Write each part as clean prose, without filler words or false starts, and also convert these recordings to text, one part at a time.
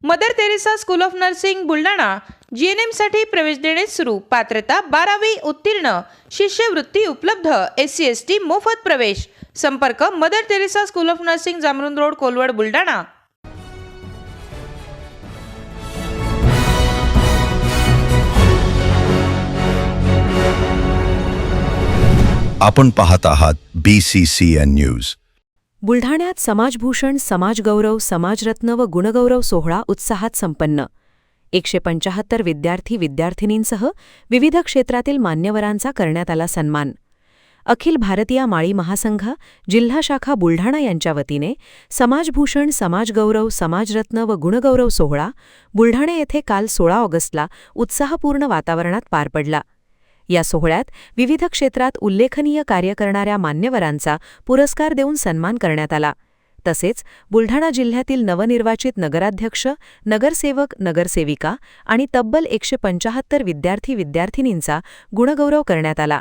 Mother Teresa school of nursing Buldhana GNM साठी प्रवेश देणे सुरू. पात्रता 12वी उत्तीर्ण. शिष्यवृत्ती उपलब्ध. SC ST मोफत प्रवेश. संपर्क Mother Teresa school of nursing, Jamrun road, Kolwad, Buldhana. आपण पाहत आहात BCCN न्यूज. बुलढाण्यात समाजभूषण, समाजगौरव, समाजरत्न व गुणगौरव सोहळा उत्साहात संपन्न. 175 विद्यार्थी विद्यार्थिनींसह विविध क्षेत्रातील मान्यवरांचा करण्यात आला सन्मान. अखिल भारतीय माळी महासंघ जिल्हा शाखा बुलढाणा यांच्या वतीने समाजभूषण, समाजगौरव, समाजरत्न व गुणगौरव सोहळा बुलढाणा येथे काल 16 ऑगस्टला उत्साहपूर्ण वातावरणात पार पडला. या सोहळ्यात विविध क्षेत्रात उल्लेखनीय कार्य करणाऱ्या मान्यवरांचा पुरस्कार देऊन सन्मान करण्यात आला. तसेच बुलढाणा जिल्ह्यातील नवनिर्वाचित नगराध्यक्ष, नगरसेवक, नगरसेविका आणि तब्बल 175 विद्यार्थी विद्यार्थिनींचा गुणगौरव करण्यात आला.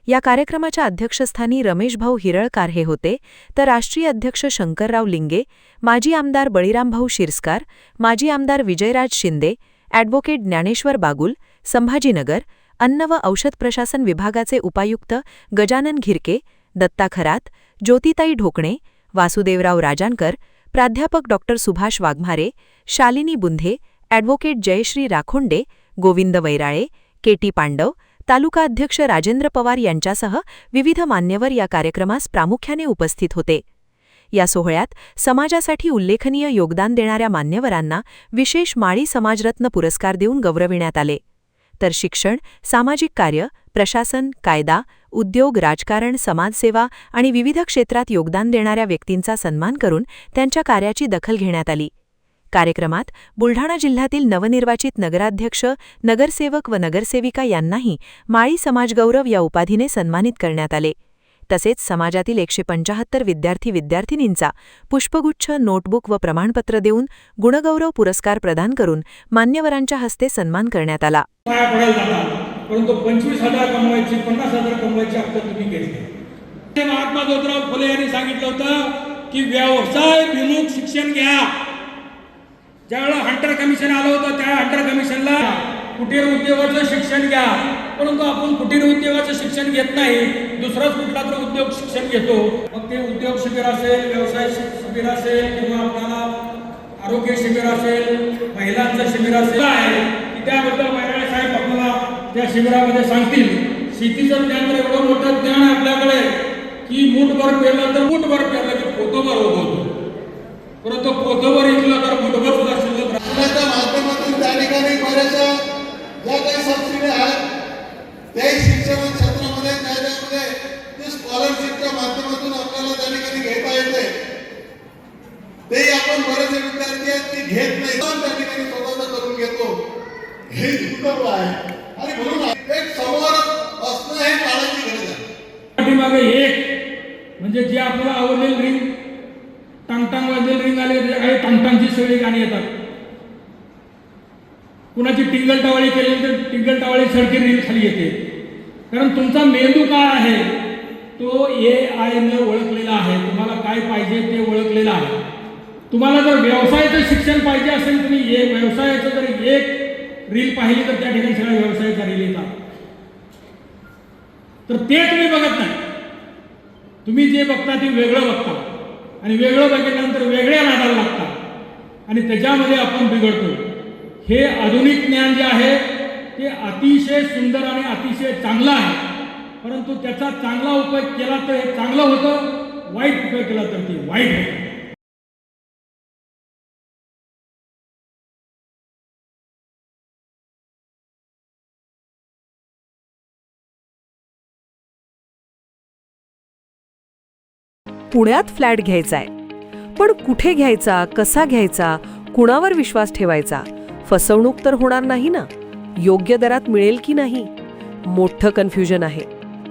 या कार्यक्रमाच्या अध्यक्षस्थानी रमेशभाऊ हिरळकार हे होते, तर राष्ट्रीय अध्यक्ष शंकरराव लिंगे, माजी आमदार बळीरामभाऊ शिरस्कार, माजी आमदार विजयराज शिंदे, ॲडव्होकेट ज्ञानेश्वर बागुल, संभाजीनगर अन्न व औषध प्रशासन विभागाचे उपायुक्त गजानन घिरके, दत्ता खरात, ज्योतिताई ढोकणे, वासुदेवराव राजानकर, प्राध्यापक डॉ सुभाष वाघमारे, शालिनी बुंधे, ॲडव्होकेट जयश्री राखोंडे, गोविंद वैराळे, KT पांडव, तालुका अध्यक्ष राजेंद्र पवार यांच्यासह विविध मान्यवर या कार्यक्रमास प्रामुख्याने उपस्थित होते. या सोहळ्यात समाजासाठी उल्लेखनीय योगदान देणाऱ्या मान्यवरांना विशेष माळी समाजरत्न पुरस्कार देऊन गौरविण्यात आले. तर शिक्षण, सामाजिक कार्य, प्रशासन, कायदा, उद्योग, राजकारण, समाजसेवा आणि विविध क्षेत्रात योगदान देणाऱ्या व्यक्तींचा सन्मान करून त्यांच्या कार्याची दखल घेण्यात आली. कार्यक्रमात बुलढाणा जिल्ह्यातील नवनिर्वाचित नगराध्यक्ष, नगरसेवक व नगरसेविका यांनाही माळी समाजगौरव या उपाधीने सन्मानित करण्यात आले. तसेच समाजातील 175 विद्यार्थी विद्यार्थिनींचा पुष्पगुच्छ, नोटबुक व प्रमाणपत्र देऊन गुणगौरव पुरस्कार प्रदान करून मान्यवरांच्या हस्ते सन्मान करण्यात आला. परंतु 25,000 कमवायची, 50,000 कमवायची आता तुम्ही घेतली. महात्मा ज्योतिराव फुले यांनी सांगितलं होतं की व्यवसायभिमुख शिक्षण घ्या. ज्यावेळेला हंटर कमिशन आलं होतं त्या हंटर कमिशनला कुटीर उद्योगाचं शिक्षण घ्या, परंतु आपण कुटीर उद्योगाचं शिक्षण घेत नाही, दुसराच कुठला तर उद्योग शिक्षण घेतो. मग ते उद्योग शिबिर असेल, व्यवसाय शिबिर असेल किंवा आपल्याला आरोग्य शिबिर असेल, महिलांचं शिबिर असेल की त्याबद्दल वैराळे साहेब आपल्याला त्या शिबिरामध्ये सांगतील. शेतीचं ज्ञान तर एवढं मोठं ज्ञान आहे आपल्याकडे की मूठभर पेरलं तर मूठभर पेरलं की पोतभर उगवतो, परंतु पोतभर इथलं तर मूठभर सुद्धा शिल्लक राहण्याच्या माध्यमातून त्या ठिकाणी बऱ्याचशा ज्या काही सबसिडी आहेत त्याही शिक्षण क्षेत्रामध्ये त्याच्यामध्ये जे स्कॉलरशिपच्या माध्यमातून आपल्याला त्या ठिकाणी घेता येते तेही आपण बरेचसे विद्यार्थी आहेत की घेत नाही, त्या ठिकाणी स्वतःचा करून घेतो. हे दुर्दैव आहे आणि म्हणून एक संवाद असणं हे काळाची गरज आहे. पाठीमागे एक म्हणजे जे आपल्याला आवडलेली रिंग, टांगटांग वाजलेली रिंग आले, काही टांगटांगची सगळी गाणी येतात. कुणाची टिंगल टावाळी केली तर टिंगल टावाळी सडकी रिंग खाली येते. कारण तुमचा मेंदू काय आहे तो AI ने ओळखलेला आहे. तुम्हाला काय पाहिजे ते ओळखलेलं आहे. तुम्हाला जर व्यवसायाचं शिक्षण पाहिजे असेल, तुम्ही व्यवसायाचं जर एक रील पाहिली तर त्या ठिकाणी सगळ्या व्यवसायाच्या रील येतात. तर ते तुम्ही बघत नाही. तुम्ही जे बघता ते वेगळं बघता आणि वेगळं बघितल्यानंतर वेगळ्या नादाला लागता आणि त्याच्यामध्ये आपण बिघडतो. हे आधुनिक ज्ञान जे आहे ते अतिशय सुंदर आणि अतिशय चांगलं आहे, परंतु त्याचा चांगला उपयोग केला तर हे चांगलं होतं, वाईट उपयोग केला तर ते वाईट होतं. पुण्यात फ्लॅट घ्यायचाय, पण कुठे घ्यायचा, कसा घ्यायचा, कुणावर विश्वास ठेवायचा? फसवणूक तर होणार नाही ना? योग्य दरात मिळेल की नाही? मोठं कन्फ्युजन आहे.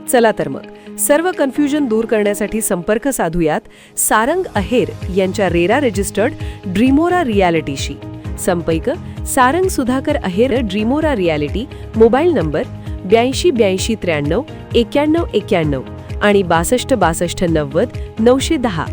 चला तर मग सर्व कन्फ्युजन दूर करण्यासाठी संपर्क साधूयात सारंग अहेर यांच्या रेरा रजिस्टर्ड ड्रीमोरा रियालिटीशी. संपर्क सारंग सुधाकर अहेर, ड्रीमोरा रियालिटी. मोबाईल नंबर 82 82 93 91 91 आणि 62 62 90 910.